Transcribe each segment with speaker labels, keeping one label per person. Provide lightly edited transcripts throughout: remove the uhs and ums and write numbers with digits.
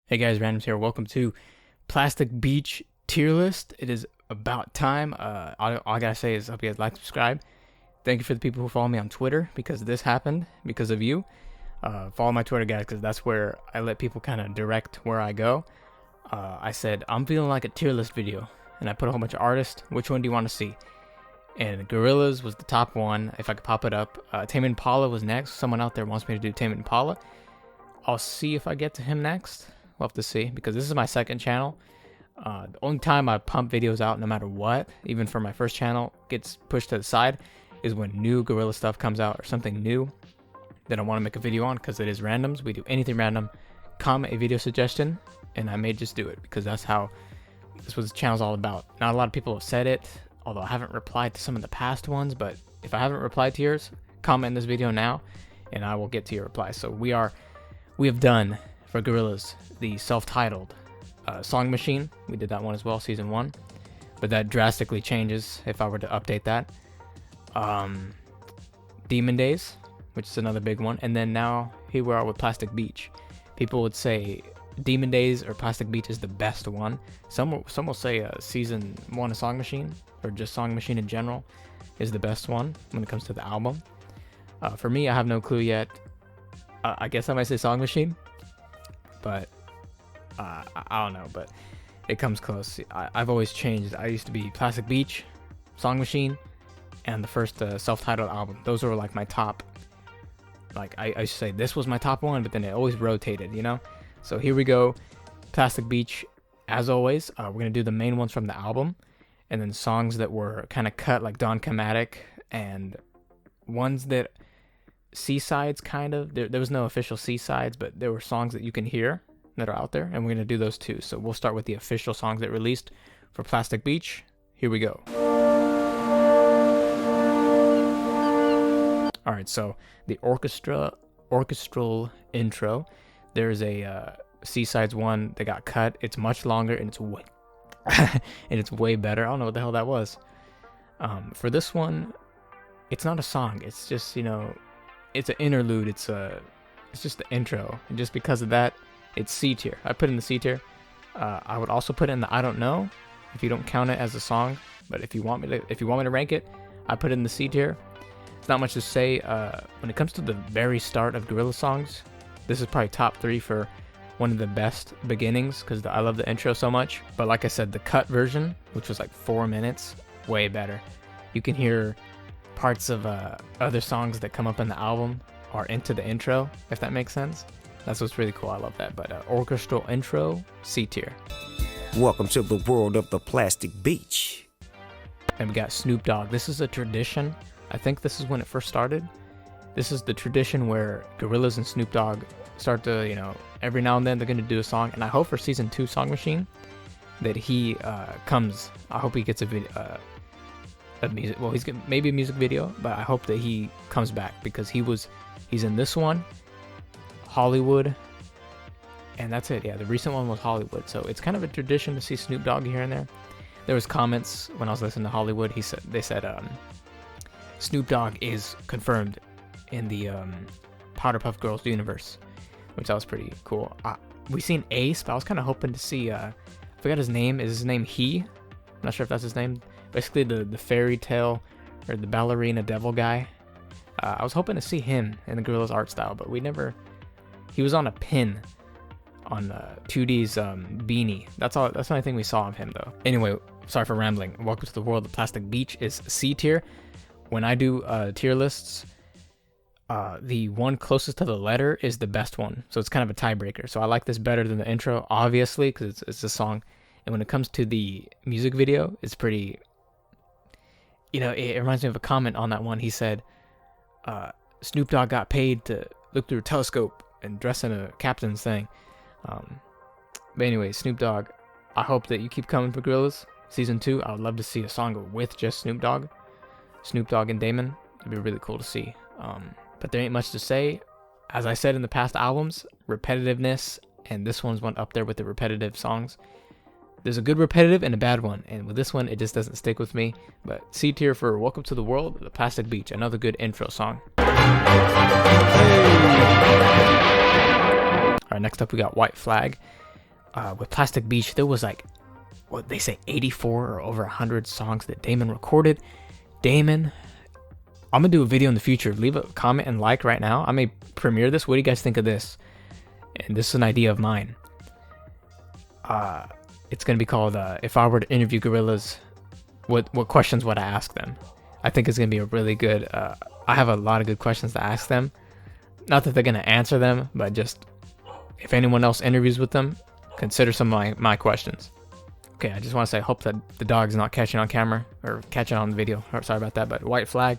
Speaker 1: Hey guys, Randomz here. Welcome to Plastic Beach tier list. It is about time. All I gotta say is hope you guys like, subscribe. Thank you for the people who follow me on Twitter because this happened because of you. Follow my Twitter, guys, because that's where I let people kind of direct where I go. I said, I'm feeling like a tier list video, and I put a whole bunch of artists. Which one do you want to see? And Gorillaz was the top one, if I could pop it up. Tame Impala was next. Someone out there wants me to do Tame Impala. I'll see if I get to him next. We'll have to see, because this is my second channel. The only time I pump videos out, no matter what, even for my first channel, gets pushed to the side, is when new Gorillaz stuff comes out or something new that I want to make a video on, because it is Randomz. We do anything random. Comment a video suggestion, and I may just do it, because that's what this channel's all about. Not a lot of people have said it, although I haven't replied to some of the past ones, but if I haven't replied to yours, comment in this video now, and I will get to your reply. So we have done, for Gorillaz, the self-titled Song Machine. We did that one as well, season 1, but that drastically changes if I were to update that. Demon Days, which is another big one, and then now here we are with Plastic Beach. People would say Demon Days or Plastic Beach is the best one. Some will say season 1 of Song Machine, or just Song Machine in general, is the best one when it comes to the album. For me, I have no clue yet. I guess I might say Song Machine, but I don't know, but it comes close. I've always changed. I used to be Plastic Beach, Song Machine, and the first self-titled album. Those were like my top. Like I used to say this was my top one, but then it always rotated, you know? So here we go, Plastic Beach. As always, we're going to do the main ones from the album, and then songs that were kind of cut, like Donkmatic, and ones that C-sides, kind of. There was no official C-sides, but there were songs that you can hear that are out there, and we're going to do those too. So we'll start with the official songs that released for Plastic Beach. Here we go. Alright, so the orchestral intro. There's a C-sides one that got cut. It's much longer, and it's way better. I don't know what the hell that was. For this one, it's not a song. It's just, you know, it's an interlude. It's just the intro, and just because of that, it's C tier. I put in the C tier. I would also put in the I don't know, if you don't count it as a song. But if you want me to rank it, I put it in the C tier. It's not much to say. When it comes to the very start of Gorillaz songs, this is probably top 3 for one of the best beginnings, because I love the intro so much. But like I said, the cut version, which was like 4 minutes, way better. You can hear parts of other songs that come up in the album are into the intro, if that makes sense. That's what's really cool. I love that. But orchestral intro, C tier.
Speaker 2: Welcome to the world of the Plastic Beach.
Speaker 1: And we got Snoop Dogg. This is a tradition. I think this is when it first started. This is the tradition where Gorillaz and Snoop Dogg start to, you know, every now and then they're going to do a song. And I hope for season 2 Song Machine that he comes. I hope he gets a video. Well, he's getting maybe a music video, but I hope that he comes back, because he's in this one, Hollywood, and that's it. Yeah, the recent one was Hollywood, so it's kind of a tradition to see Snoop Dogg here and there. There was comments when I was listening to Hollywood. They said Snoop Dogg is confirmed in the Powder Puff Girls universe, which that was pretty cool. We seen Ace, but I was kind of hoping to see. I forgot his name. Is his name He? I'm not sure if that's his name. Basically, the fairy tale or the ballerina devil guy. I was hoping to see him in the Gorillaz art style, but we never. He was on a pin on 2D's beanie. That's all. That's the only thing we saw of him, though. Anyway, sorry for rambling. Welcome to the world of Plastic Beach is C tier. When I do tier lists, the one closest to the letter is the best one, so it's kind of a tiebreaker. So I like this better than the intro, obviously, because it's a song. And when it comes to the music video, it's pretty. You know, it reminds me of a comment on that one. He said, Snoop Dogg got paid to look through a telescope and dress in a captain's thing. But anyway, Snoop Dogg, I hope that you keep coming for Gorillaz. Season 2, I would love to see a song with just Snoop Dogg and Damon. It'd be really cool to see. But there ain't much to say. As I said in the past albums, repetitiveness, and this one's one up there with the repetitive songs. There's a good repetitive and a bad one, and with this one, it just doesn't stick with me. But C tier for Welcome to the World, the Plastic Beach, another good intro song. Alright, next up we got White Flag. with Plastic Beach, there was like, what they say, 84 or over 100 songs that Damon recorded. Damon, I'm gonna do a video in the future. Leave a comment and like right now. I may premiere this. What do you guys think of this? And this is an idea of mine. It's gonna be called "If I Were to Interview Gorillaz, what questions would I ask them?" I think it's gonna be a really good. I have a lot of good questions to ask them. Not that they're gonna answer them, but just if anyone else interviews with them, consider some of my questions. Okay, I just want to say, I hope that the dog's not catching on camera or catching on the video. Sorry about that, but White Flag.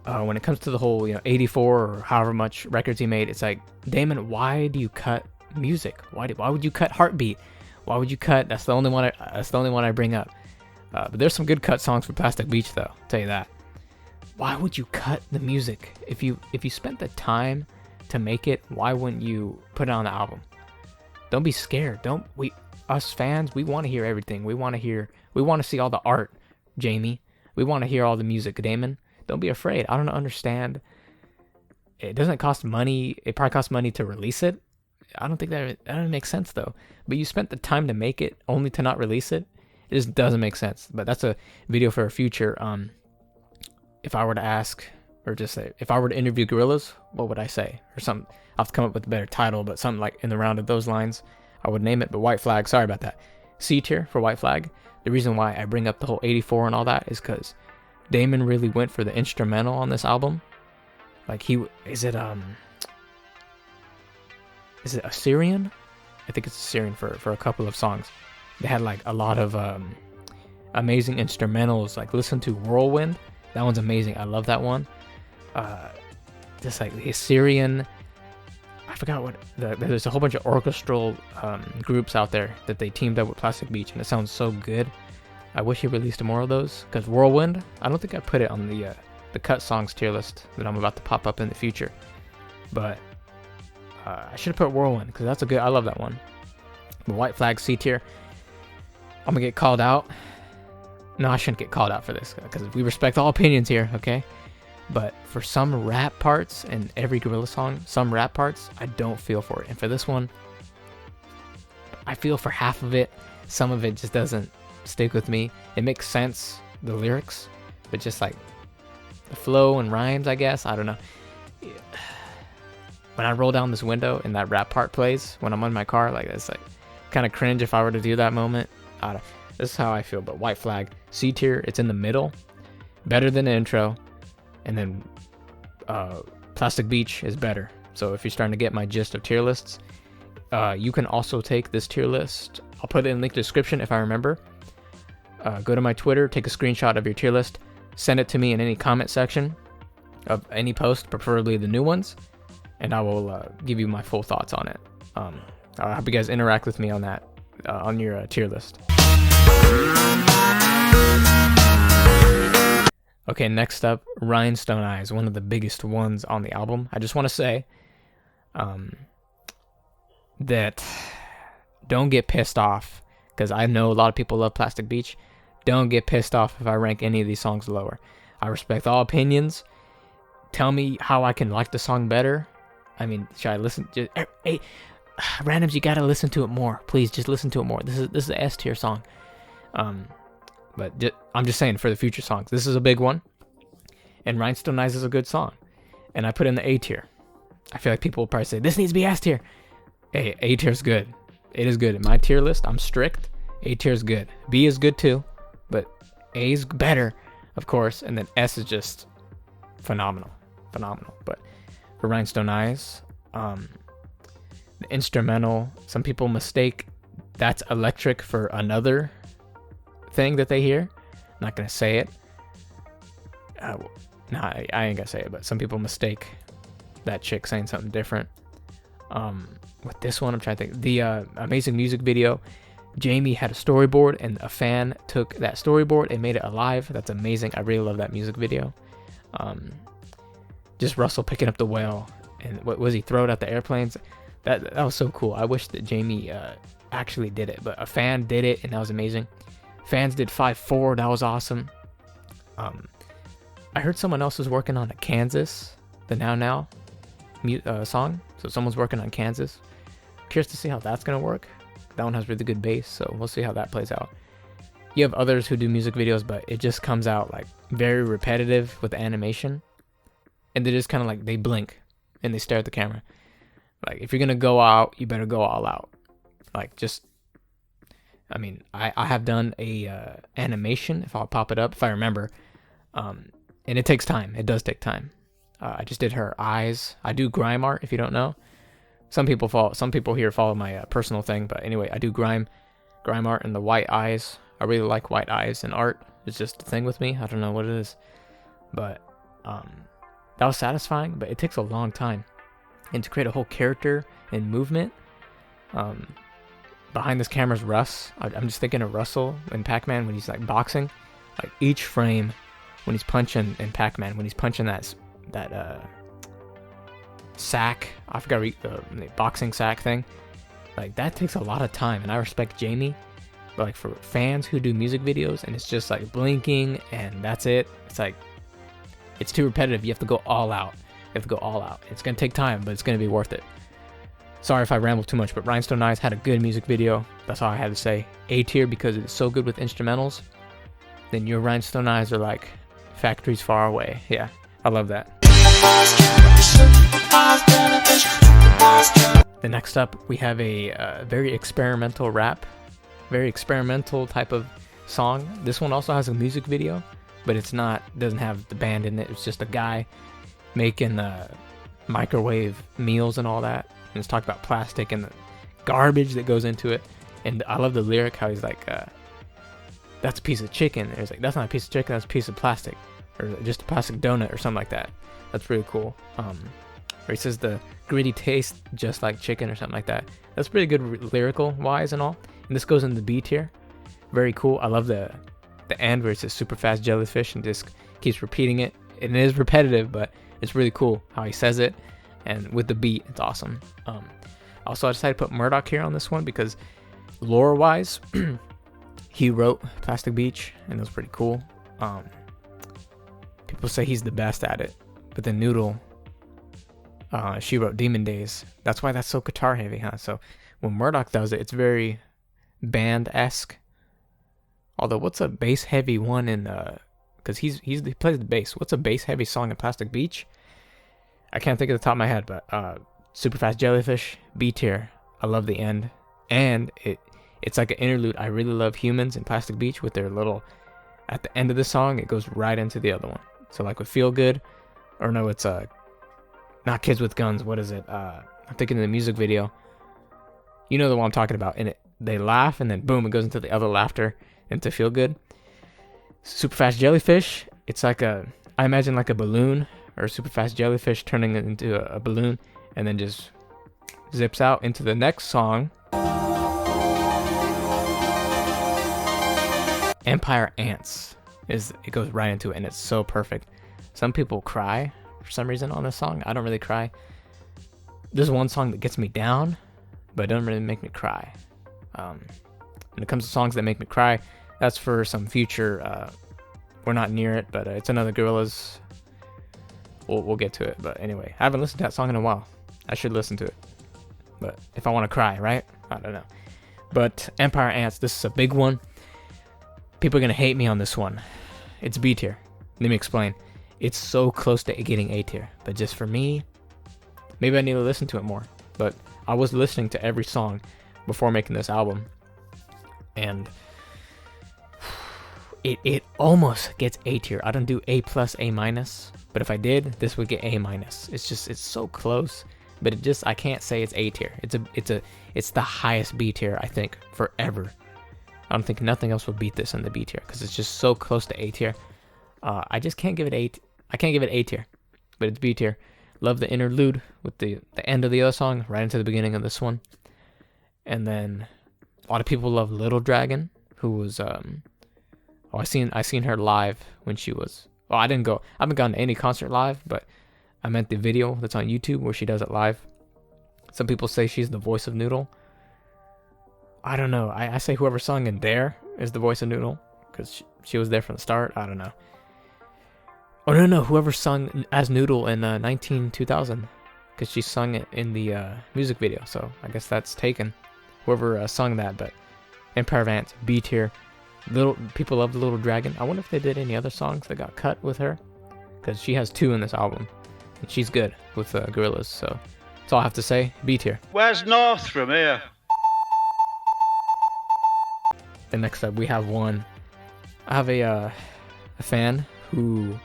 Speaker 1: When it comes to the whole, 84 or however much records he made, it's like, Damon, why do you cut music? Why would you cut Heartbeat? Why would you cut? That's the only one. That's the only one I bring up. But there's some good cut songs for Plastic Beach, though. I'll tell you that. Why would you cut the music if you spent the time to make it? Why wouldn't you put it on the album? Don't be scared. Us fans, we want to hear everything. We want to see all the art, Jamie. We want to hear all the music, Damon. Don't be afraid. I don't understand. It doesn't cost money. It probably costs money to release it. I don't think that doesn't make sense though. But you spent the time to make it only to not release it. It just doesn't make sense. But that's a video for a future. If I were to ask, or just say, if I were to interview Gorillaz, what would I say? Or something. I'll have to come up with a better title, but something like in the round of those lines. I would name it, but White Flag, sorry about that. C tier for White Flag. The reason why I bring up the whole 84 and all that is because Damon really went for the instrumental on this album. Like is it Assyrian? I think it's Assyrian for a couple of songs. They had like a lot of amazing instrumentals. Like listen to Whirlwind. That one's amazing. I love that one. Just like the Assyrian. I forgot what there's a whole bunch of orchestral groups out there that they teamed up with Plastic Beach, and it sounds so good. I wish he released more of those, because Whirlwind, I don't think I put it on the cut songs tier list that I'm about to pop up in the future, but I should have put Whirlwind because that's I love that one. The White Flag C tier. I'm gonna get called out. No, I shouldn't get called out for this because we respect all opinions here, okay? But for some rap parts in every Gorillaz song, some rap parts, I don't feel for it. And for this one, I feel for half of it. Some of it just doesn't stick with me. It makes sense, the lyrics, but just like the flow and rhymes, I guess. I don't know. When I roll down this window and that rap part plays when I'm in my car, like it's like kind of cringe if I were to do that moment. This is how I feel. But White Flag, C tier, it's in the middle. Better than the intro. And then Plastic Beach is better. So if you're starting to get my gist of tier lists, you can also take this tier list. I'll put it in the link description if I remember. Go to my Twitter, take a screenshot of your tier list, send it to me in any comment section of any post, preferably the new ones, and I will give you my full thoughts on it. I hope you guys interact with me on that, on your tier list. Okay, next up, Rhinestone Eyes, one of the biggest ones on the album. I just want to say that don't get pissed off, because I know a lot of people love Plastic Beach. Don't get pissed off if I rank any of these songs lower. I respect all opinions. Tell me how I can like the song better. I mean, should I listen? Hey, Randomz, you gotta listen to it more. Please, just listen to it more. This is an S tier song. But I'm just saying for the future songs, this is a big one, and Rhinestone Eyes is a good song, and I put it in the A tier. I feel like people will probably say this needs to be S tier. Hey, A tier is good. It is good in my tier list. I'm strict. A tier is good. B is good too, but A is better, of course, and then S is just phenomenal. But for Rhinestone Eyes, the instrumental, some people mistake that's electric for another thing that they hear. I'm not gonna say it. I ain't gonna say it, but some people mistake that chick saying something different. With this one, I'm trying to think. The amazing music video, Jamie had a storyboard and a fan took that storyboard and made it alive. That's amazing. I really love that music video. Just Russell picking up the whale, and what was he, throw it at the airplanes? That was so cool. I wish that Jamie actually did it, but a fan did it, and that was amazing. Fans did 5/4. That was awesome. I heard someone else was working on a Kansas, the Now song. So someone's working on Kansas. Curious to see how that's gonna work. That one has really good bass, so we'll see how that plays out. You have others who do music videos, but it just comes out like very repetitive with the animation, and they just kind of like they blink and they stare at the camera. Like if you're gonna go out, you better go all out. Like just, I mean, I have done a animation, if I'll pop it up if I remember, and it takes time. It does take time. I just did her eyes. I do grime art, if you don't know. Some people here follow my personal thing, but anyway, I do grime art and the white eyes. I really like white eyes in art. It's just a thing with me. I don't know what it is, but that was satisfying. But it takes a long time, and to create a whole character and movement. Behind this camera's Russ. I'm just thinking of Russell in Pac-Man when he's like boxing, like each frame when he's punching in Pac-Man, when he's punching that sack. I forgot the boxing sack thing. Like that takes a lot of time, and I respect Jamie. But like for fans who do music videos and it's just like blinking and that's it, it's like it's too repetitive. You have to go all out. It's gonna take time, but it's gonna be worth it. Sorry if I ramble too much, but Rhinestone Eyes had a good music video. That's all I had to say. A tier because it's so good with instrumentals. Then your Rhinestone Eyes are like factories far away. Yeah, I love that. The next up, we have a very experimental rap. Very experimental type of song. This one also has a music video, but doesn't have the band in it. It's just a guy making microwave meals and all that. And it's talking about plastic and the garbage that goes into it. And I love the lyric, how he's like, that's a piece of chicken. And he's like, that's not a piece of chicken, that's a piece of plastic. Or just a plastic donut or something like that. That's really cool. Or he says the gritty taste just like chicken or something like that. That's pretty good lyrical wise and all. And this goes in the B tier. Very cool. I love the end where it says super fast jellyfish and just keeps repeating it. And it is repetitive, but it's really cool how he says it. And with the beat, it's awesome. Also, I decided to put Murdoch here on this one because lore-wise, he wrote Plastic Beach, and it was pretty cool. People say he's the best at it. But then Noodle, she wrote Demon Days. That's why that's so guitar heavy, huh? So when Murdoch does it, it's very band-esque. Although, what's a bass-heavy one in because he plays the bass. What's a bass-heavy song in Plastic Beach? I can't think of the top of my head, but Super Fast Jellyfish, B tier. I love the end, and it's like an interlude. I really love Humans in Plastic Beach with their little. At the end of the song, it goes right into the other one. So like with Feel Good, or no, it's not Kids with Guns. What is it? I'm thinking of the music video. You know the one I'm talking about. In it, they laugh, and then boom, it goes into the other laughter, into Feel Good. Super Fast Jellyfish. It's like I imagine like a balloon. Or super fast jellyfish turning it into a balloon and then just zips out into the next song. Empire Ants it goes right into it, and it's so perfect. Some people cry for some reason on this song. I don't really cry. There's one song that gets me down, but it doesn't really make me cry. When it comes to songs that make me cry, that's for some future. We're not near it, but it's another Gorillaz. We'll get to it, but anyway, I haven't listened to that song in a while. I should listen to it, but if I want to cry, right? I don't know. But Empire Ants, this is a big one. People are gonna hate me on this one. It's B tier. Let me explain. It's so close to getting A tier, but just for me, maybe I need to listen to it more. But I was listening to every song before making this album, and it almost gets A tier. I don't do A plus, A minus. But if I did, this would get A minus. It's so close, but I can't say it's A tier. It's the highest B tier I think forever. I don't think nothing else will beat this in the B tier because it's just so close to A tier. I just can't give it I can't give it A tier, but it's B tier. Love the interlude with the end of the other song right into the beginning of this one, and then a lot of people love Little Dragon, who was I seen her live when she was. Well, I haven't gone to any concert live, but I meant the video that's on YouTube where she does it live. Some people say she's the voice of Noodle. I don't know. I say whoever sung in There is the voice of Noodle because she was there from the start. I don't know. Oh, no. Whoever sung as Noodle in 2000 because she sung it in the music video. So I guess that's taken. whoever sung that, but Empire of Ants, B tier. Little people love the Little Dragon. I wonder if they did any other songs that got cut with her, because she has 2 in this album, and she's good with Gorillaz. So that's all I have to say. B tier.
Speaker 3: Where's north from here?
Speaker 1: And next up, we have one. I have a fan who,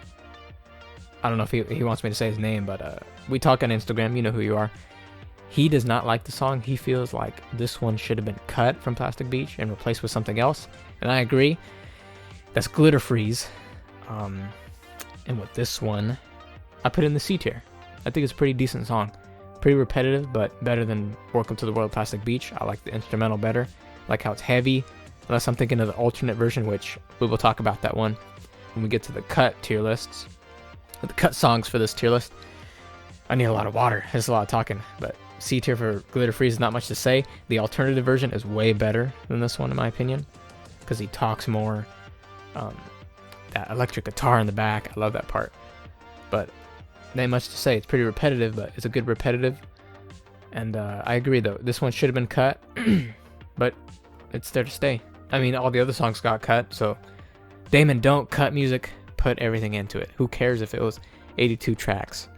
Speaker 1: I don't know if he wants me to say his name, but we talk on Instagram. You know who you are. He does not like the song. He feels like this one should have been cut from Plastic Beach and replaced with something else. And I agree. That's Glitter Freeze. And with this one, I put in the C tier. I think it's a pretty decent song. Pretty repetitive, but better than Welcome to the World Plastic Beach. I like the instrumental better. I like how it's heavy. Unless I'm thinking of the alternate version, which we will talk about that one when we get to the cut tier lists. The cut songs for this tier list. I need a lot of water. There's a lot of talking, but C tier for Glitter Freeze is not much to say. The alternative version is way better than this one, in my opinion, because he talks more. That electric guitar in the back, I love that part. But not much to say. It's pretty repetitive, but it's a good repetitive. And I agree, though. This one should have been cut, but it's there to stay. I mean, all the other songs got cut, so Damon, don't cut music. Put everything into it. Who cares if it was 82 tracks?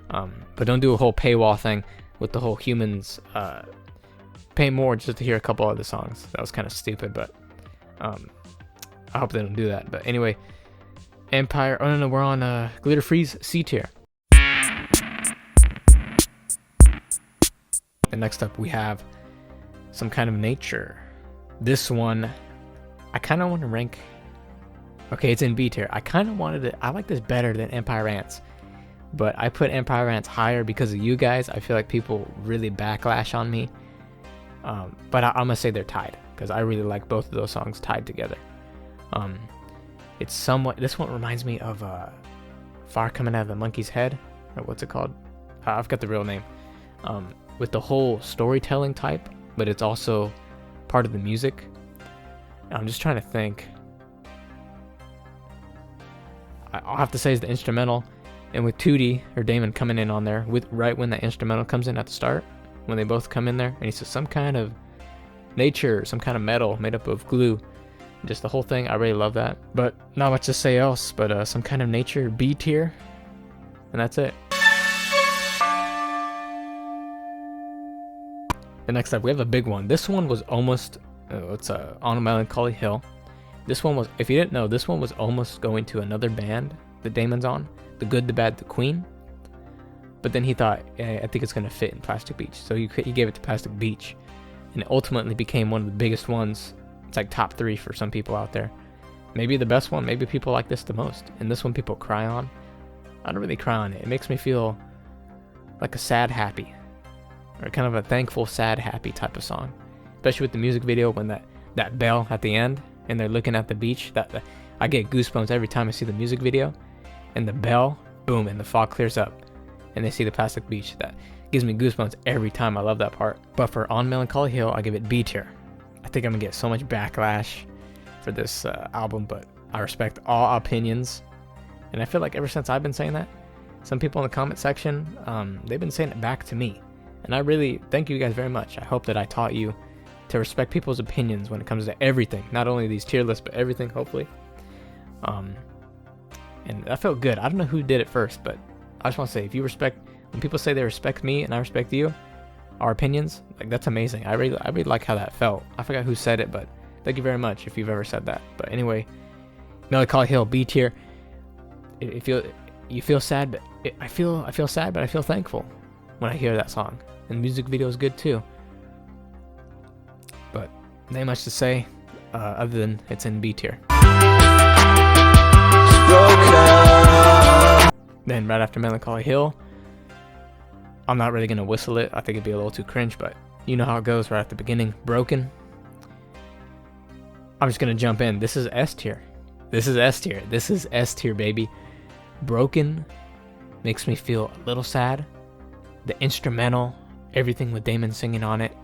Speaker 1: But don't do a whole paywall thing with the whole humans pay more just to hear a couple other songs. That was kind of stupid, but I hope they don't do that. But anyway, Empire. Oh no, we're on Glitter Freeze C tier. And next up we have Some Kind of Nature. This one, I kind of want to rank. Okay, it's in B tier. I kind of wanted it. I like this better than Empire Ants, but I put Empire Ants higher because of you guys. I feel like people really backlash on me. But I'm gonna say they're tied because I really like both of those songs tied together. It's somewhat. This one reminds me of Fire Coming Out of the Monkey's Head, or what's it called? I've got the real name. With the whole storytelling type, but it's also part of the music. I'm just trying to think. I'll have to say is the instrumental, and with Tootie or Damon coming in on there with right when the instrumental comes in at the start, when they both come in there, and he says some kind of nature, some kind of metal made up of glue, just the whole thing. I really love that, but not much to say else. But Some Kind of Nature, B tier, and that's it. And next up, we have a big one. This one was almost, it's on Melancholy Hill. This one was, if you didn't know, this one was almost going to another band that Damon's on, The Good, the Bad, the Queen. But then he thought, I think it's going to fit in Plastic Beach. So he gave it to Plastic Beach. And it ultimately became one of the biggest ones. It's like top 3 for some people out there. Maybe the best one. Maybe people like this the most. And this one people cry on. I don't really cry on it. It makes me feel like a sad happy. Or kind of a thankful, sad, happy type of song. Especially with the music video when that bell at the end and they're looking at the beach. I get goosebumps every time I see the music video. And the bell, boom, and the fog clears up. And they see the Plastic Beach. That gives me goosebumps every time. I love that part. But for On Melancholy Hill, I give it B tier. I think I'm going to get so much backlash for this album, but I respect all opinions. And I feel like ever since I've been saying that, some people in the comment section, they've been saying it back to me. And I really thank you guys very much. I hope that I taught you to respect people's opinions when it comes to everything. Not only these tier lists, but everything, hopefully. And that felt good. I don't know who did it first, but I just want to say, if you respect, when people say they respect me and I respect you, our opinions, like that's amazing. I really like how that felt. I forgot who said it, but thank you very much if you've ever said that. But anyway, Melancholy Hill, B tier. You feel sad, but I feel sad, but I feel thankful when I hear that song. And the music video is good too. But not much to say other than it's in B tier. Then right after Melancholy Hill, I'm not really going to whistle it. I think it'd be a little too cringe, but you know how it goes right at the beginning. Broken. I'm just going to jump in. This is S tier. This is S tier. This is S tier, baby. Broken makes me feel a little sad. The instrumental, everything with Damon singing on it,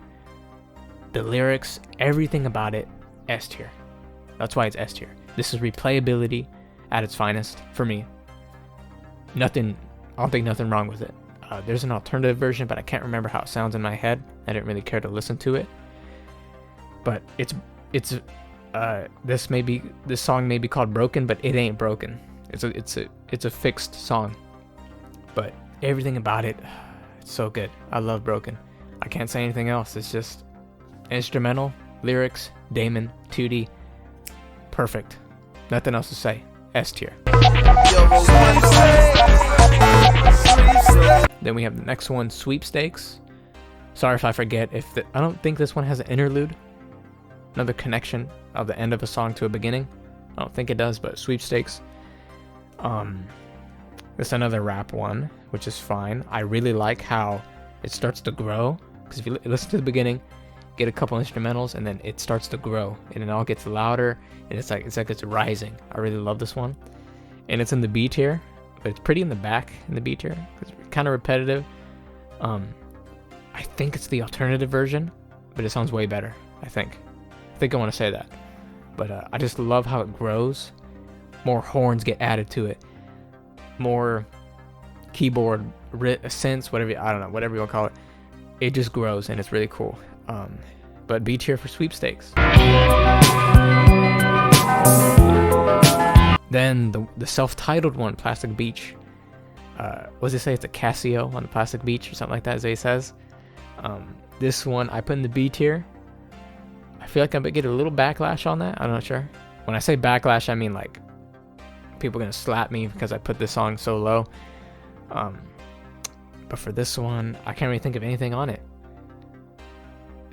Speaker 1: the lyrics, everything about it, S tier. That's why it's S tier. This is replayability at its finest for me. I don't think nothing wrong with it. There's an alternative version, but I can't remember how it sounds in my head. I didn't really care to listen to it. but it's this song may be called broken, but it ain't broken. It's a fixed song, but everything about it, it's so good. I love Broken. I can't say anything else. It's just instrumental, lyrics, Damon, Tootie, perfect. Nothing else to say. S tier. Then we have the next one, Sweepstakes. Sorry if I forget. I don't think this one has an interlude, another connection of the end of a song to a beginning. I don't think it does, but Sweepstakes. It's another rap one, which is fine. I really like how it starts to grow, because if you listen to the beginning, get a couple instrumentals, and then it starts to grow, and it all gets louder, and it's like it's rising. I really love this one, and it's in the B tier, but it's pretty in the back in the B tier. It's kind of repetitive. I think it's the alternative version, but it sounds way better. I think I want to say that, but I just love how it grows. More horns get added to it, more keyboard synths, whatever you want to call it. It just grows, and it's really cool. But B tier for Sweepstakes. Then the self-titled one, Plastic Beach. What does it say? It's a Casio on the Plastic Beach or something like that, as he says. This one I put in the B tier. I feel like I might get a little backlash on that. I'm not sure. When I say backlash, I mean like people are gonna slap me because I put this song so low. But for this one, I can't really think of anything on it.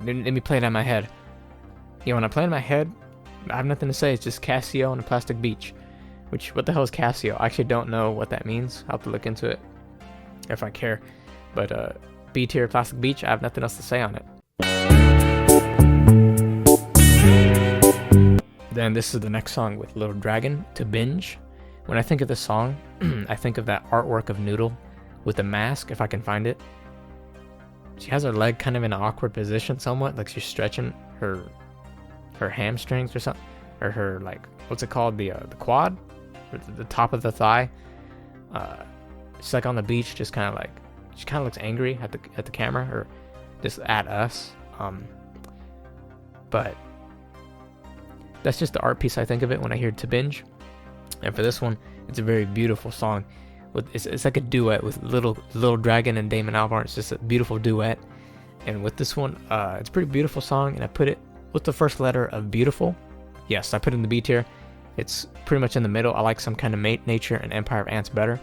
Speaker 1: Let me play it in my head. When I play it in my head, I have nothing to say. It's just Casio on a Plastic Beach. Which, what the hell is Casio? I actually don't know what that means. I'll have to look into it if I care. But B tier Plastic Beach, I have nothing else to say on it. Then this is the next song with Little Dragon, To Binge. When I think of this song, I think of that artwork of Noodle with a mask, if I can find it. She has her leg kind of in an awkward position somewhat, like she's stretching her hamstrings or something, or her, like, what's it called, the quad, or the top of the thigh. She's like on the beach, just kind of like, she kind of looks angry at the camera, or just at us. But that's just the art piece I think of it when I hear To Binge. And for this one, it's a very beautiful song. It's like a duet with Little Dragon and Damon Albarn. It's just a beautiful duet. And with this one, it's a pretty beautiful song, and I put it with the first letter of beautiful. Yes, I put it in the B tier. It's pretty much in the middle. I like Some Kind of Nature and Empire of Ants better.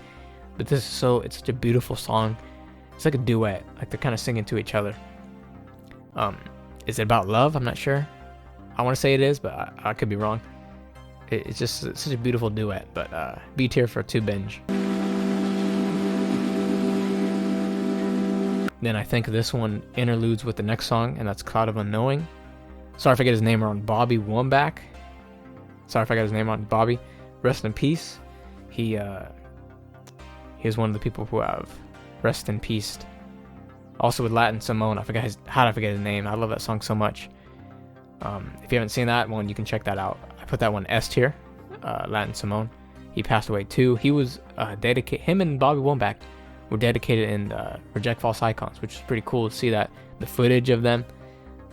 Speaker 1: But this is it's such a beautiful song. It's like a duet. Like they're kind of singing to each other. Is it about love? I'm not sure. I want to say it is, but I could be wrong. It's such a beautiful duet. But B tier for To Binge. Then I think this one interludes with the next song, and that's Cloud of Unknowing. Sorry if I get his name wrong. Bobby Womack. Sorry if I got his name wrong. Bobby. Rest in peace. He is one of the people who have rest in peace. Also with Latin Simone. How did I forget his name? I love that song so much. If you haven't seen that one, you can check that out. I put that one S tier. Latin Simone. He passed away too. He was dedicated. Him and Bobby Womack were dedicated in Reject False Icons, which is pretty cool to see that, the footage of them.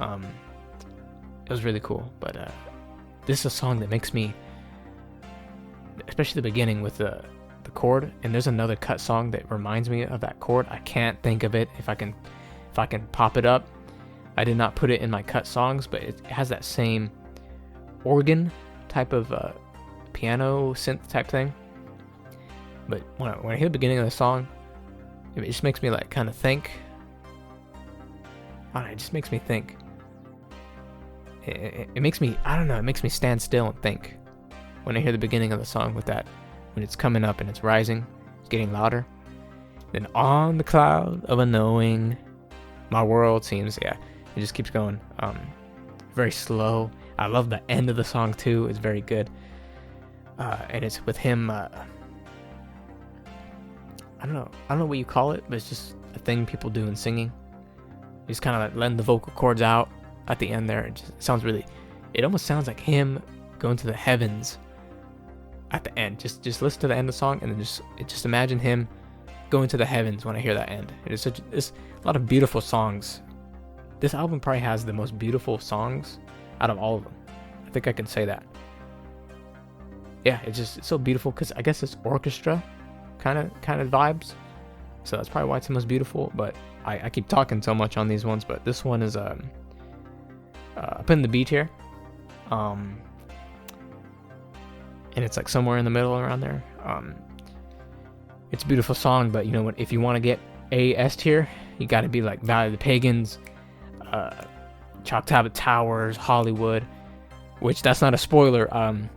Speaker 1: It was really cool. But this is a song that makes me, especially the beginning with the chord, and there's another cut song that reminds me of that chord. I can't think of it. If I can pop it up. I did not put it in my cut songs, but it has that same organ type of piano synth type thing. But when I hear the beginning of the song, it just makes me like kind of think. I don't know, it just makes me think. It makes me, I don't know, it makes me stand still and think when I hear the beginning of the song with that, when it's coming up and it's rising, it's getting louder. Then on the cloud of unknowing, my world seems, it just keeps going. Very slow. I love the end of the song too. It's very good. And it's with him, I don't know what you call it, but it's just a thing people do in singing. You just kind of like letting the vocal cords out at the end there. It sounds really, it almost sounds like him going to the heavens at the end. Just listen to the end of the song, and then just imagine him going to the heavens when I hear that end. It's a lot of beautiful songs. This album probably has the most beautiful songs out of all of them. I think I can say that. Yeah, it's so beautiful because I guess it's orchestra kind of vibes. So that's probably why it's the most beautiful. But I keep talking so much on these ones, but this one is up in the B tier. And it's like somewhere in the middle around there. It's a beautiful song, but you know what? If you want to get A S tier, you got to be like Valley of the Pagans, Choctaw Towers, Hollywood. Which that's not a spoiler. I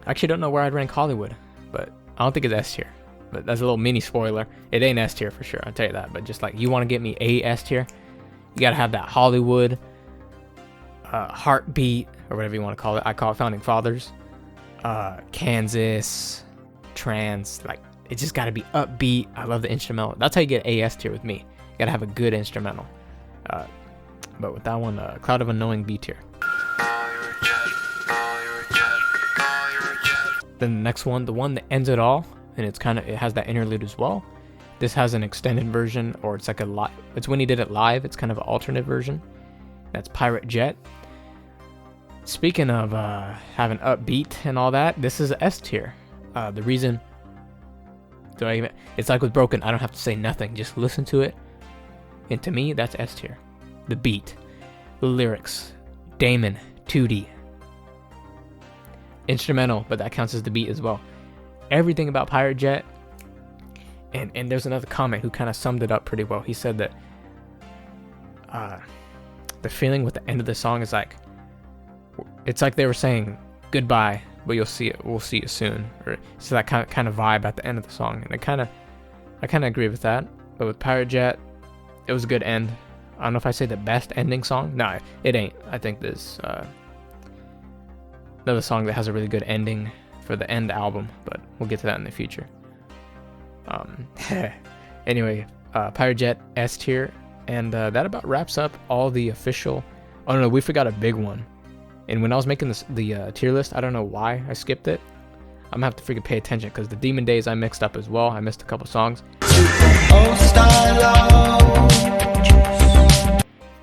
Speaker 1: actually don't know where I'd rank Hollywood, but I don't think it's S tier. But that's a little mini spoiler. It ain't S tier for sure, I'll tell you that. But just like you want to get me A S tier, you gotta have that Hollywood, Heartbeat, or whatever you want to call it. I call it Founding Fathers, Kansas, Trance. Like it just gotta be upbeat. I love the instrumental. That's how you get A S tier with me. You gotta have a good instrumental. But with that one, Cloud of Unknowing B tier. Then the next one, the one that ends it all, and it has that interlude as well. This has an extended version, or it's like a live. It's when he did it live. It's kind of an alternate version. That's Pirate Jet. Speaking of having upbeat and all that, this is S tier. The reason, it's like with Broken. I don't have to say nothing. Just listen to it, and to me, that's S tier. The beat, the lyrics, Damon, 2D. Instrumental, but that counts as the beat as well. Everything about Pirate Jet, and there's another comment who kind of summed it up pretty well. He said that the feeling with the end of the song is like, it's like they were saying goodbye, but we'll see you soon, or it's that kind of vibe at the end of the song, and I kind of agree with that. But with Pirate Jet, it was a good end. I don't know if I say the best ending song. No, it ain't. I think there's another song that has a really good ending for the end album, but we'll get to that in the future. Anyway, Pirate Jet S tier, and that about wraps up all the official. Oh no, we forgot a big one. And when I was making the tier list, I don't know why I skipped it. I'm gonna have to freaking pay attention because the Demon Days I mixed up as well. I missed a couple songs.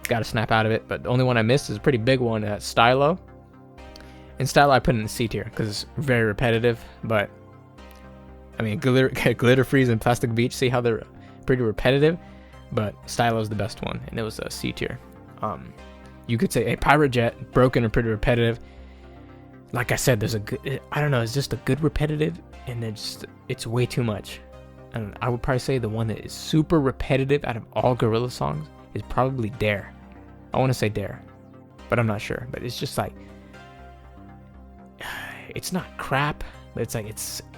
Speaker 1: Gotta snap out of it, but the only one I missed is a pretty big one, Stylo. In Stylo, I put it in C tier because it's very repetitive, but I mean, Glitter Freeze and Plastic Beach, see how they're pretty repetitive, but Stylo is the best one, and it was a C tier. You could say, hey, Pirate Jet, Broken and pretty repetitive. Like I said, there's a good, I don't know, it's just a good repetitive, and it's way too much. And I would probably say the one that is super repetitive out of all Gorillaz songs is probably Dare. I want to say Dare, but I'm not sure. But it's just like, it's not crap, but it's like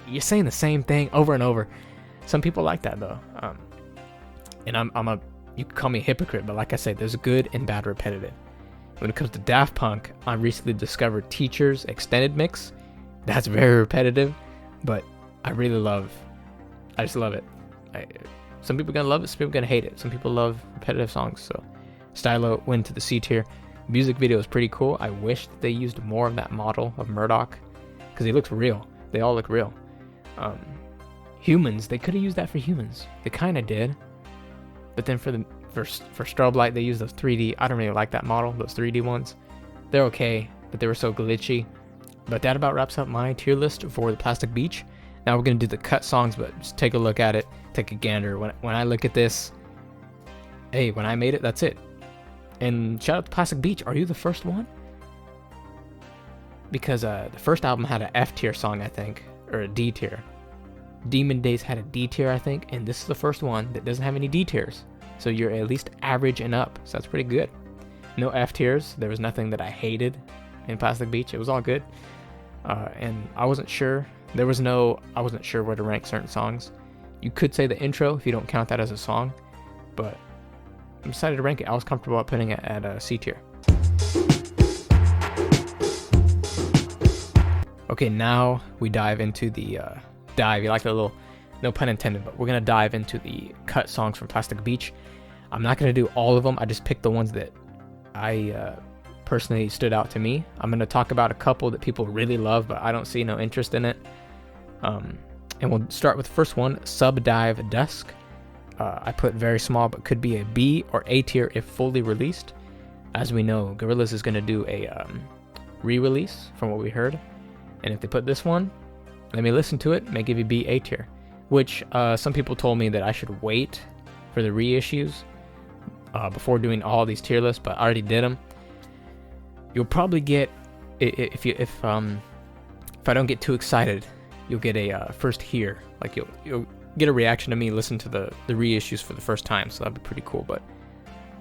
Speaker 1: you're saying the same thing over and over. Some people like that though, and you can call me a hypocrite, but like I said, there's good and bad repetitive. When it comes to Daft Punk, I recently discovered Teacher's extended mix. That's very repetitive, but I just love it. Some people are gonna love it, some people are gonna hate it. Some people love repetitive songs, so Stylo went to the C tier. Music video is pretty cool. I wish that they used more of that model of Murdoch, because he looks real. They all look real. Humans, they could have used that for Humans. They kind of did, but then for Strobe Light, they used those 3D. I don't really like that model, those 3D ones. They're okay, but they were so glitchy. But that about wraps up my tier list for the Plastic Beach. Now we're gonna do the cut songs, but just take a look at it, take a gander. When I look at this, hey, when I made it, that's it. And shout out to Plastic Beach. Are you the first one? Because the first album had an F tier song, I think, or a D tier. Demon Days had a D tier, I think, and this is the first one that doesn't have any D tiers. So you're at least average and up, so that's pretty good. No F tiers. There was nothing that I hated in Plastic Beach. It was all good. And I wasn't sure. I wasn't sure where to rank certain songs. You could say the intro if you don't count that as a song, but I decided to rank it. I was comfortable at putting it at a C tier. Okay, now we dive into the dive. You like that little, no pun intended, but we're gonna dive into the cut songs from Plastic Beach. I'm not gonna do all of them. I just picked the ones that I personally stood out to me. I'm gonna talk about a couple that people really love, but I don't see no interest in it. And we'll start with the first one, Subdive Dusk. I put very small, but could be a B or A tier if fully released. as we know, Gorillaz is going to do a re-release from what we heard. And if they put this one, let me listen to it, may give you B, A tier. Which some people told me that I should wait for the reissues before doing all these tier lists, but I already did them. You'll probably get, if I don't get too excited, you'll get a first hear. Like you'll get a reaction to me listen to the reissues for the first time, so that'd be pretty cool. But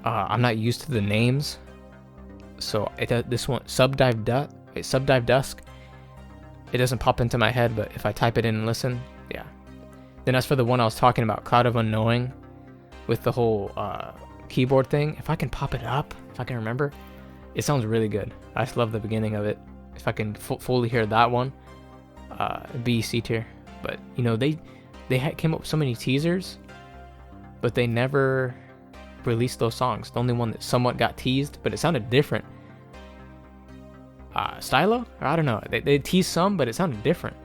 Speaker 1: I'm not used to the names, so this one subdive dusk. It doesn't pop into my head, but if I type it in and listen, yeah. Then as for the one I was talking about, Cloud of Unknowing, with the whole keyboard thing, if I can pop it up, if I can remember, it sounds really good. I just love the beginning of it. If I can fully hear that one, B, C tier. But you know, they came up with so many teasers, but they never released those songs. The only one that somewhat got teased, but it sounded different. Stylo? Or I don't know. They teased some, but it sounded different.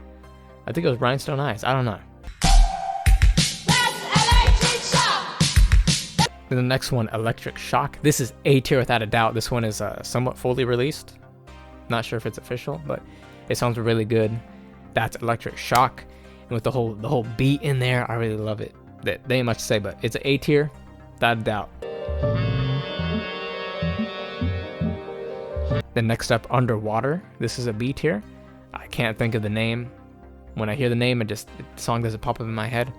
Speaker 1: I think it was Rhinestone Eyes. I don't know. Then the next one, Electric Shock. This is A tier without a doubt. This one is somewhat fully released. Not sure if it's official, but it sounds really good. That's Electric Shock. And with the whole beat in there, I really love it. They ain't much to say, but it's an A tier without a doubt. Then next up, Underwater. This is a B tier. I can't think of the name. When I hear the name, the song doesn't pop up in my head.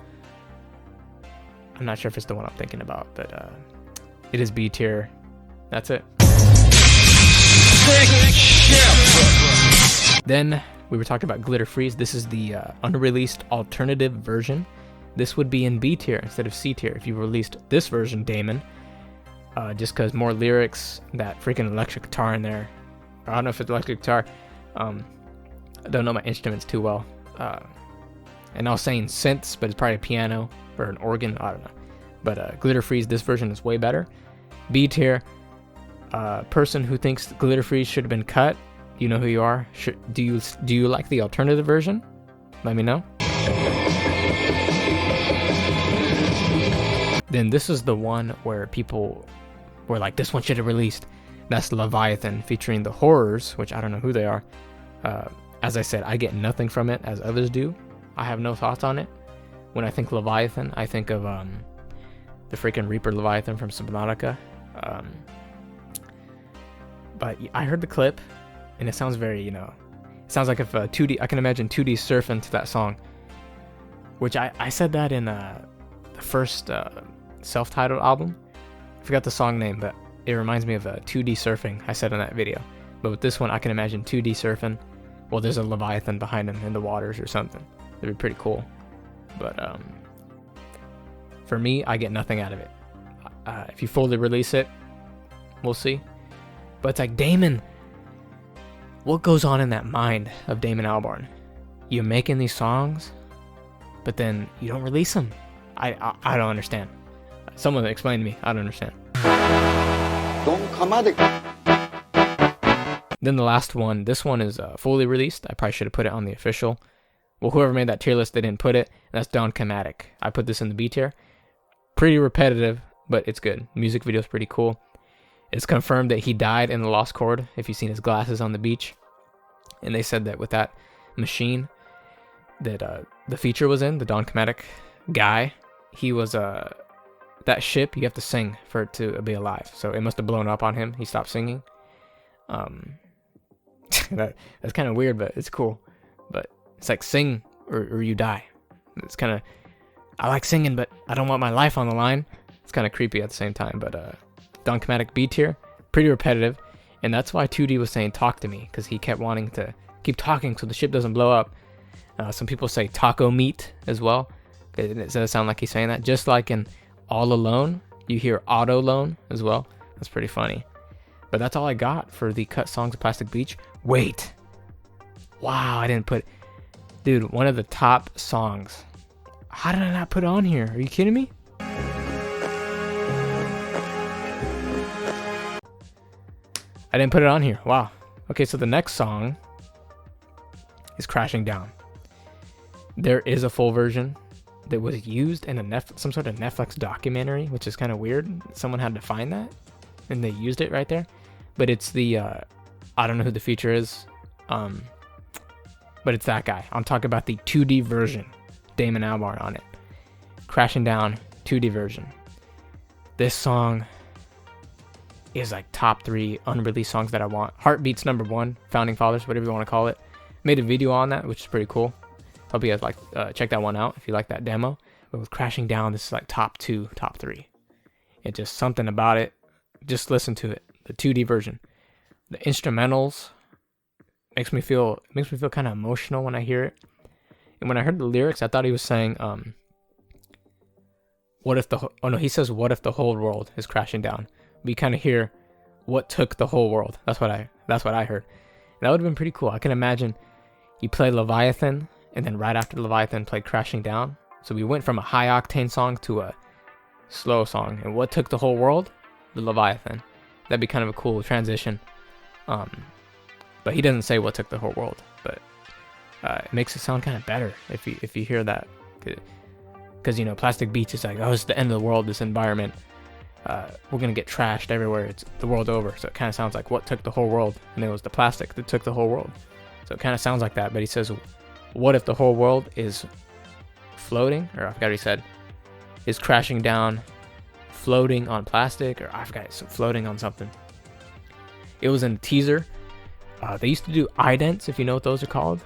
Speaker 1: I'm not sure if it's the one I'm thinking about, but it is B tier. That's it. Then we were talking about Glitter Freeze. This is the unreleased alternative version. This would be in B tier instead of C tier if you released this version, Damon. Just because more lyrics, that freaking electric guitar in there. I don't know if it's electric guitar. I don't know my instruments too well. And I was saying synths, but it's probably a piano or an organ. I don't know. But Glitter Freeze, this version is way better. B tier. Person who thinks Glitter Freeze should have been cut, you know who you are. Do you like the alternative version? Let me know. Then this is the one where people were like, this one should have released. That's Leviathan featuring the Horrors, which I don't know who they are. As I said, I get nothing from it as others do. I have no thoughts on it. When I think Leviathan, I think of the freaking Reaper Leviathan from Subnautica. But I heard the clip, and it sounds very, it sounds like if 2D, I can imagine 2D surfing to that song. Which I said that in the first self-titled album. I forgot the song name, but it reminds me of 2D surfing I said in that video. But with this one, I can imagine 2D surfing. Well, there's a Leviathan behind him in the waters or something. It'd be pretty cool. But for me, I get nothing out of it. If you fully release it, we'll see. But it's like, Damon, what goes on in that mind of Damon Albarn? You're making these songs, but then you don't release them. I don't understand. Someone explain to me. I don't understand.
Speaker 3: Donkmatic.
Speaker 1: Then the last one. This one is fully released. I probably should have put it on the official. Well, whoever made that tier list, they didn't put it. That's Donkmatic. I put this in the B tier. Pretty repetitive, but it's good. Music video is pretty cool. It's confirmed that he died in the Lost Chord, if you've seen his glasses on the beach. And they said that with that machine that the feature was in, the Donkmatic guy, he was that ship, you have to sing for it to be alive. So it must have blown up on him. He stopped singing. That's kind of weird, but it's cool. But it's like sing or you die. It's kind of, I like singing, but I don't want my life on the line. It's kind of creepy at the same time. But Donkmatic B tier, pretty repetitive. And that's why 2D was saying talk to me, because he kept wanting to keep talking so the ship doesn't blow up. Some people say taco meat as well. It does sound like he's saying that. Just like in All Alone, you hear auto loan as well. That's pretty funny. But that's all I got for the cut songs of Plastic Beach. Wait. Wow, I didn't put... Dude, one of the top songs. How did I not put it on here? Are you kidding me? I didn't put it on here. Wow. Okay, so the next song is Crashing Down. There is a full version that was used in some sort of Netflix documentary, which is kind of weird. Someone had to find that, and they used it right there. but it's the I don't know who the feature is, but it's that guy. I'm talking about the 2D version, Damon Albarn on it. Crashing Down 2D version. This song is like top 3 unreleased songs that I want. Heartbeat's number 1, Founding Fathers, whatever you want to call it. Made a video on that, which is pretty cool. Hope you guys like check that one out if you like that demo. But with Crashing Down, this is like top 2, top 3. It's just something about it. Just listen to it. The 2D version. The instrumentals makes me feel kind of emotional when I hear it. And when I heard the lyrics, I thought he was saying, what if he says, what if the whole world is crashing down? We kind of hear, what took the whole world? That's what I heard. And that would have been pretty cool. I can imagine you play Leviathan, and then right after Leviathan played Crashing Down. So we went from a high octane song to a slow song. And what took the whole world? The Leviathan. That'd be kind of a cool transition. But he doesn't say what took the whole world. But it makes it sound kind of better if you hear that. Because, Plastic Beach is like, oh, it's the end of the world, this environment. We're going to get trashed everywhere. It's the world's over. So it kind of sounds like what took the whole world. And it was the plastic that took the whole world. So it kind of sounds like that. But he says, what if the whole world is floating? Or I forgot what he said. Is crashing down, floating on plastic. Or I forgot, it's floating on something. It was in a teaser. They used to do idents, if you know what those are called.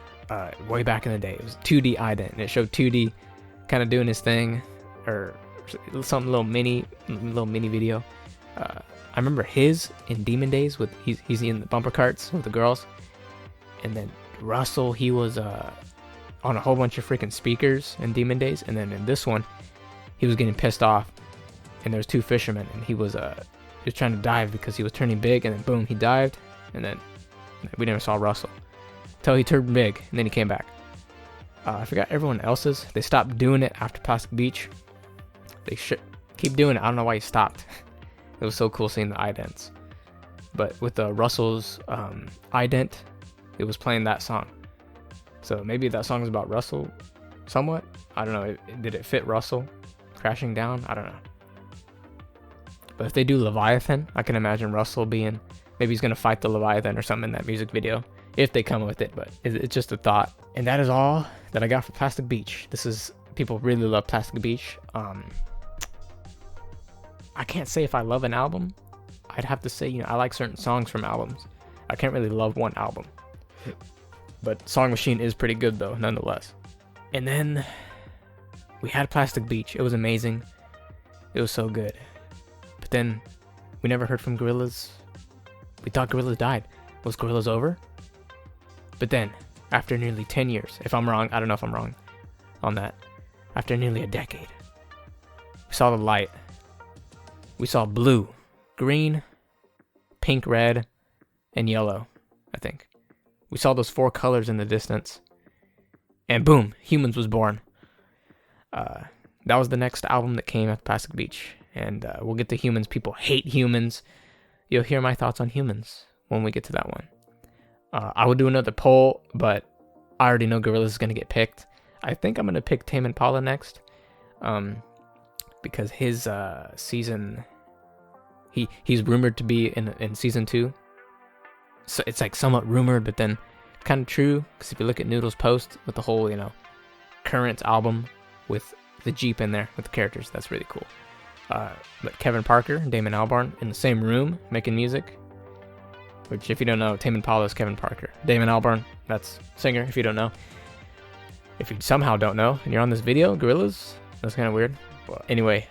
Speaker 1: Way back in the day. It was 2D ident. And it showed 2D kind of doing his thing. Or something little mini video. I remember his in Demon Days with he's in the bumper carts with the girls, and then Russell, he was on a whole bunch of freaking speakers in Demon Days, and then in this one he was getting pissed off, and there's 2 fishermen, and he was trying to dive because he was turning big, and then boom, he dived, and then we never saw Russell until he turned big, and then he came back. I forgot everyone else's. They stopped doing it after Plastic Beach. They should keep doing it. I don't know why he stopped. It was so cool seeing the idents. But with Russell's ident, it was playing that song. So maybe that song is about Russell somewhat. I don't know. Did it fit Russell crashing down? I don't know. But if they do Leviathan, I can imagine Russell being, maybe he's going to fight the Leviathan or something in that music video. If they come with it. But it's just a thought. And that is all that I got for Plastic Beach. People really love Plastic Beach. I can't say if I love an album. I'd have to say, I like certain songs from albums. I can't really love one album. But Song Machine is pretty good though, nonetheless. And then we had Plastic Beach. It was amazing. It was so good. But then we never heard from Gorillaz. We thought Gorillaz died. Was Gorillaz over? But then, after nearly 10 years, if I'm wrong, I don't know if I'm wrong on that. After nearly a decade, we saw the light. We saw blue, green, pink, red, and yellow, I think. We saw those 4 colors in the distance. And boom, Humans was born. That was the next album that came after Plastic Beach. And we'll get to Humans. People hate Humans. You'll hear my thoughts on Humans when we get to that one. I would do another poll, but I already know Gorillaz is going to get picked. I think I'm going to pick Tame Impala next. Because his season, he's rumored to be in season 2. So it's like somewhat rumored, but then kind of true. Because if you look at Noodle's post with the whole, current album with the Jeep in there with the characters, that's really cool. But Kevin Parker and Damon Albarn in the same room making music. Which, if you don't know, Tame Impala is Kevin Parker. Damon Albarn, that's singer, if you don't know. If you somehow don't know, and you're on this video, Gorillaz, that's kind of weird. Well, anyway,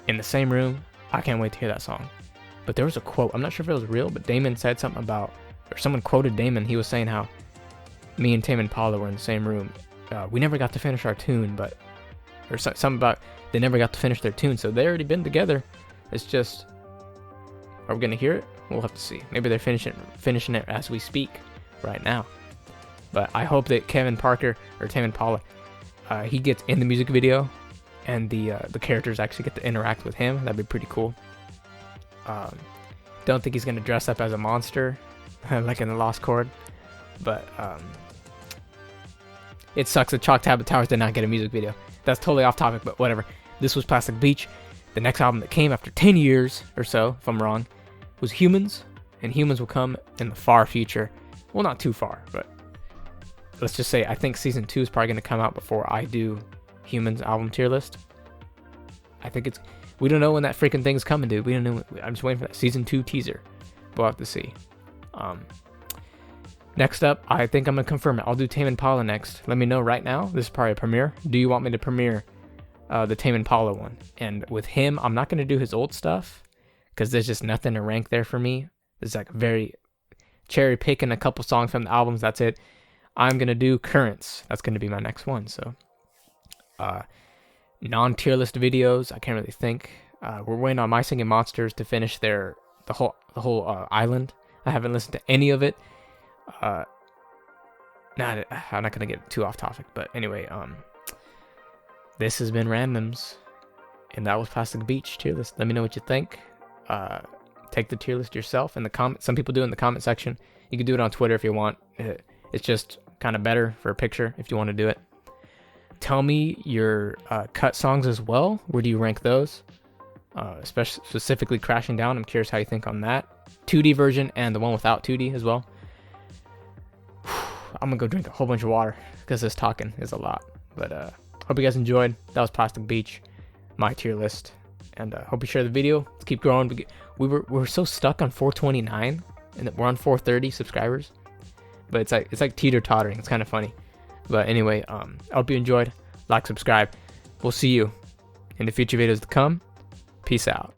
Speaker 1: in the same room, I can't wait to hear that song. But there was a quote, I'm not sure if it was real, but Damon said something about, or someone quoted Damon, he was saying how me and Tame Impala were in the same room. We never got to finish our tune, or something about, they never got to finish their tune, so they already been together. It's just, are we going to hear it? We'll have to see. Maybe they're finishing it as we speak right now. But I hope that Kevin Parker or Tame Impala, he gets in the music video, and the characters actually get to interact with him. That'd be pretty cool. Don't think he's gonna dress up as a monster, like in the Lost Chord. But it sucks that Chalk Tablet Towers did not get a music video. That's totally off topic, but whatever. This was Plastic Beach, the next album that came after 10 years or so, if I'm wrong. was Humans, and Humans will come in the far future. Well, not too far, but let's just say I think season 2 is probably going to come out before I do Humans album tier list. I think it's, we don't know when that freaking thing's coming, dude. We don't know. I'm just waiting for that season 2 teaser. We'll have to see. Next up, I think I'm going to confirm it. I'll do Tame Impala next. Let me know right now. This is probably a premiere. Do you want me to premiere the Tame Impala one? And with him, I'm not going to do his old stuff because there's just nothing to rank there for me. It's like very cherry picking a couple songs from the albums. That's it. I'm going to do Currents. That's going to be my next one. So, non-tier list videos, I can't really think. We're waiting on My Singing Monsters to finish the whole island. I haven't listened to any of it. I'm not gonna get too off topic, but anyway, this has been Randomz, and that was Plastic Beach tier list. Let me know what you think. Take the tier list yourself in the comment. Some people do it in the comment section. You can do it on Twitter if you want. It's just kind of better for a picture if you want to do it. Tell me your cut songs as well. Where do you rank those? Especially specifically Crashing Down. I'm curious how you think on that 2D version and the one without 2D as well. I'm gonna go drink a whole bunch of water because this talking is a lot. But hope you guys enjoyed. That was Plastic Beach, my tier list, and hope you share the video. Let's keep growing. We're so stuck on 429, and we're on 430 subscribers. But it's like teeter tottering. It's kind of funny. But anyway, I hope you enjoyed. Like, subscribe. We'll see you in the future videos to come. Peace out.